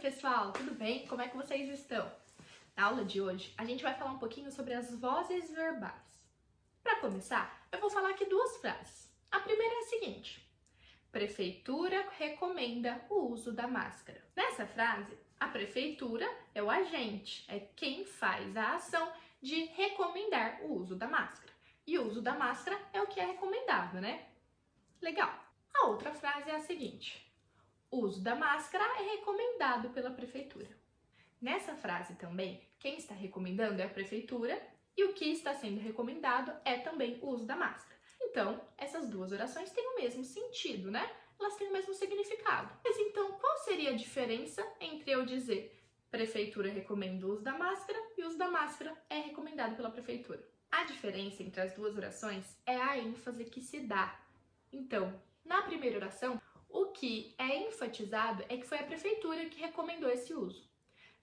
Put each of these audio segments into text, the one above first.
pessoal, tudo bem? Como é que vocês estão? Na aula de hoje, a gente vai falar um pouquinho sobre as vozes verbais. Para começar, eu vou falar aqui duas frases. A primeira é a seguinte: prefeitura recomenda o uso da máscara. Nessa frase, a prefeitura é o agente, é quem faz a ação de recomendar o uso da máscara. E o uso da máscara é o que é recomendado, né? Legal. A outra frase é a seguinte: o uso da máscara é recomendado pela prefeitura. Nessa frase também, quem está recomendando é a prefeitura e o que está sendo recomendado é também o uso da máscara. Então, essas duas orações têm o mesmo sentido, né? Elas têm o mesmo significado. Mas então, qual seria a diferença entre eu dizer prefeitura recomenda o uso da máscara e o uso da máscara é recomendado pela prefeitura? A diferença entre as duas orações é a ênfase que se dá. Então, na primeira oração, o que é enfatizado é que foi a prefeitura que recomendou esse uso.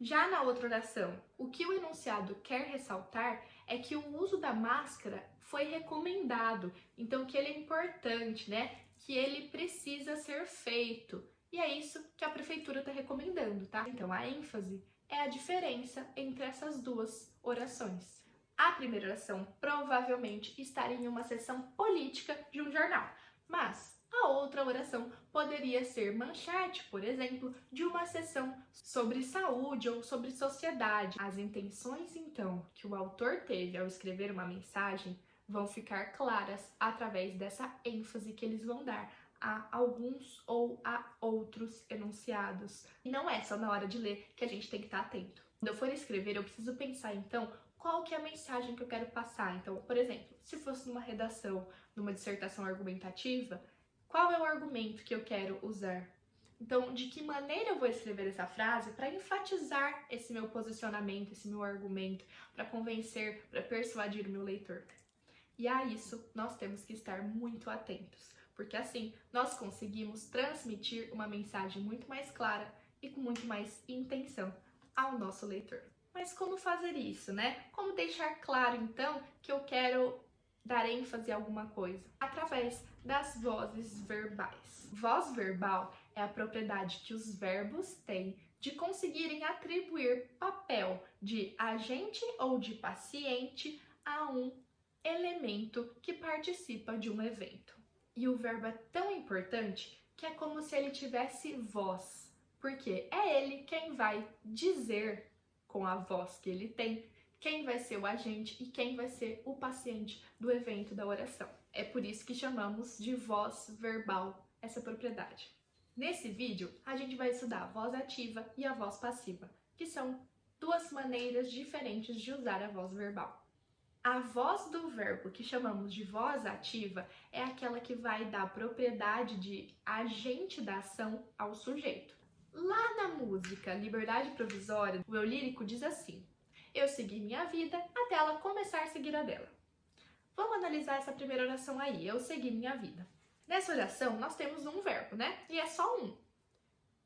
Já na outra oração, o que o enunciado quer ressaltar é que o uso da máscara foi recomendado, então que ele é importante, né? Que ele precisa ser feito. E é isso que a prefeitura está recomendando, tá? Então a ênfase é a diferença entre essas duas orações. A primeira oração provavelmente estaria em uma seção política de um jornal, mas a outra oração poderia ser manchete, por exemplo, de uma seção sobre saúde ou sobre sociedade. As intenções, então, que o autor teve ao escrever uma mensagem vão ficar claras através dessa ênfase que eles vão dar a alguns ou a outros enunciados. E não é só na hora de ler que a gente tem que estar atento. Quando eu for escrever, eu preciso pensar, então, qual que é a mensagem que eu quero passar. Então, por exemplo, se fosse numa redação, numa dissertação argumentativa, qual é o argumento que eu quero usar? Então, de que maneira eu vou escrever essa frase para enfatizar esse meu posicionamento, esse meu argumento, para convencer, para persuadir o meu leitor? E a isso nós temos que estar muito atentos, porque assim nós conseguimos transmitir uma mensagem muito mais clara e com muito mais intenção ao nosso leitor. Mas como fazer isso, né? Como deixar claro, então, que eu quero dar ênfase a alguma coisa? Através das vozes verbais. Voz verbal é a propriedade que os verbos têm de conseguirem atribuir papel de agente ou de paciente a um elemento que participa de um evento. E o verbo é tão importante que é como se ele tivesse voz, porque é ele quem vai dizer com a voz que ele tem quem vai ser o agente e quem vai ser o paciente do evento da oração. É por isso que chamamos de voz verbal essa propriedade. Nesse vídeo, a gente vai estudar a voz ativa e a voz passiva, que são duas maneiras diferentes de usar a voz verbal. A voz do verbo, que chamamos de voz ativa, é aquela que vai dar propriedade de agente da ação ao sujeito. Lá na música Liberdade Provisória, o eu lírico diz assim: eu segui minha vida até ela começar a seguir a dela. Vamos analisar essa primeira oração aí, eu segui minha vida. Nessa oração, nós temos um verbo, né? E é só um.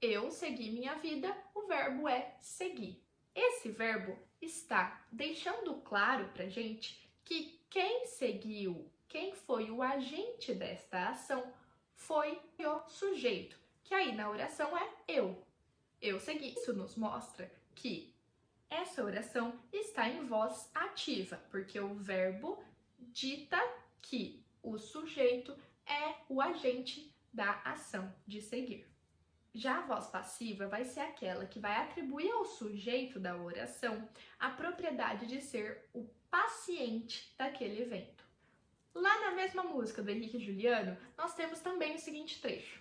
Eu segui minha vida, o verbo é seguir. Esse verbo está deixando claro pra gente que quem seguiu, quem foi o agente desta ação, foi o sujeito, que aí na oração é eu. Eu segui. Isso nos mostra que essa oração está em voz ativa, porque o verbo dita que o sujeito é o agente da ação de seguir. Já a voz passiva vai ser aquela que vai atribuir ao sujeito da oração a propriedade de ser o paciente daquele evento. Lá na mesma música do Henrique e Juliano, nós temos também o seguinte trecho: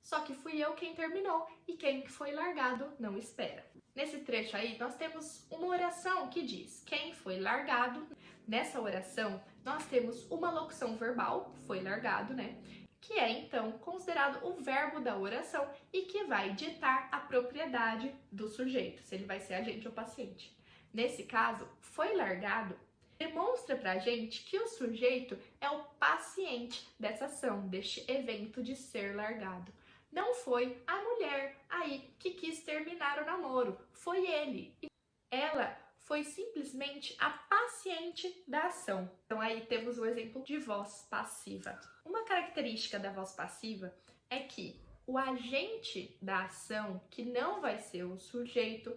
só que fui eu quem terminou e quem foi largado não espera. Nesse trecho aí, nós temos uma oração que diz quem foi largado. Nessa oração, nós temos uma locução verbal, foi largado, né? Que é, então, considerado o verbo da oração e que vai ditar a propriedade do sujeito, se ele vai ser agente ou paciente. Nesse caso, foi largado demonstra pra gente que o sujeito é o paciente dessa ação, deste evento de ser largado. Não foi a mulher aí que quis terminar o namoro, foi ele. Ela foi simplesmente a paciente da ação. Então aí temos o exemplo de voz passiva. Uma característica da voz passiva é que o agente da ação, que não vai ser o sujeito,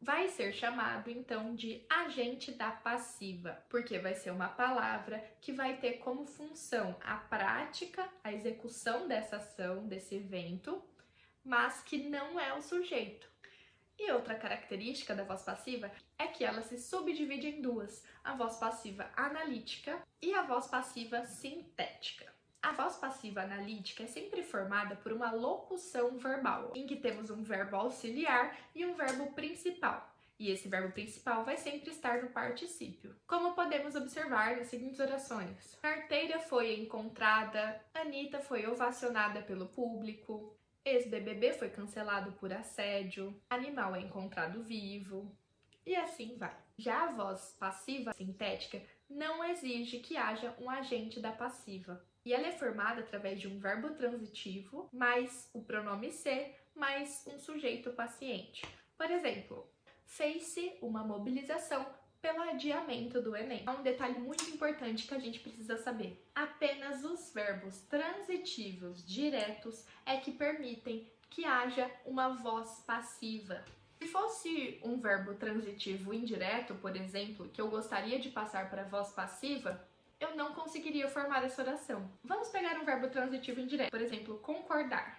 vai ser chamado então de agente da passiva, porque vai ser uma palavra que vai ter como função a prática, a execução dessa ação, desse evento, mas que não é o sujeito. E outra característica da voz passiva é que ela se subdivide em duas: a voz passiva analítica e a voz passiva sintética. A voz passiva analítica é sempre formada por uma locução verbal, em que temos um verbo auxiliar e um verbo principal. E esse verbo principal vai sempre estar no particípio. Como podemos observar nas seguintes orações: carteira foi encontrada, Anitta foi ovacionada pelo público, ex-BBB foi cancelado por assédio, animal é encontrado vivo, e assim vai. Já a voz passiva sintética não exige que haja um agente da passiva. E ela é formada através de um verbo transitivo, mais o pronome ser, mais um sujeito paciente. Por exemplo, fez-se uma mobilização pelo adiamento do Enem. Há um detalhe muito importante que a gente precisa saber. Apenas os verbos transitivos diretos é que permitem que haja uma voz passiva. Se fosse um verbo transitivo indireto, por exemplo, que eu gostaria de passar para a voz passiva, eu não conseguiria formar essa oração. Vamos pegar um verbo transitivo indireto, por exemplo, concordar.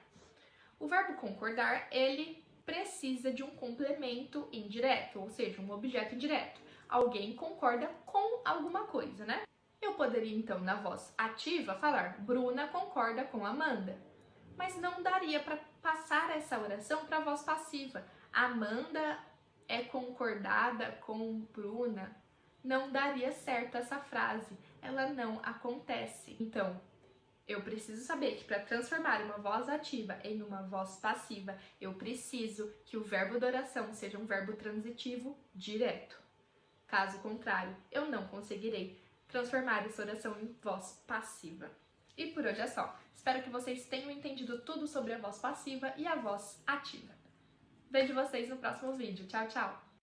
O verbo concordar, ele precisa de um complemento indireto, ou seja, um objeto indireto. Alguém concorda com alguma coisa, né? Eu poderia, então, na voz ativa, falar Bruna concorda com Amanda. Mas não daria para passar essa oração para a voz passiva. Amanda é concordada com Bruna. Não daria certo essa frase. Ela não acontece. Então, eu preciso saber que para transformar uma voz ativa em uma voz passiva, eu preciso que o verbo da oração seja um verbo transitivo direto. Caso contrário, eu não conseguirei transformar essa oração em voz passiva. E por hoje é só. Espero que vocês tenham entendido tudo sobre a voz passiva e a voz ativa. Vejo vocês no próximo vídeo. Tchau, tchau!